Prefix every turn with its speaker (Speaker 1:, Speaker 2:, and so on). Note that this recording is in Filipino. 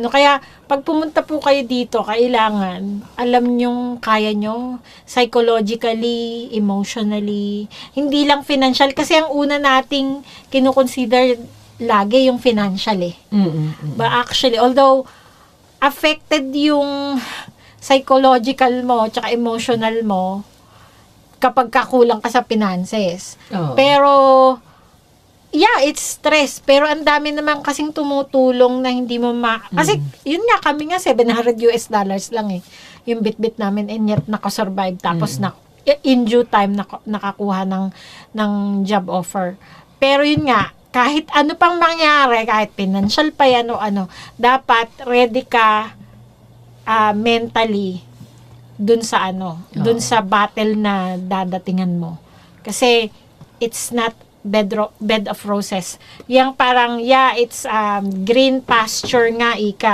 Speaker 1: Kaya pag pumunta po kayo dito, kailangan alam nyong kaya nyo psychologically, emotionally, hindi lang financial kasi ang una nating kinukonsider lagi yung financial eh. But actually, although affected yung psychological mo tsaka emotional mo kapag kakulang ka sa finances. Pero yeah, it's stress. Pero ang dami naman kasing tumutulong na hindi mo kasi, yun nga, kami nga, $700 lang eh. Yung bit-bit namin, and yet nakasurvive. Tapos, in due time, nakakuha ng job offer. Pero yun nga, kahit ano pang mangyari, kahit financial pa yan o ano, dapat ready ka mentally dun sa dun sa battle na dadatingan mo. Kasi, it's not bed of roses. Yang parang, yeah, it's green pasture nga, ika.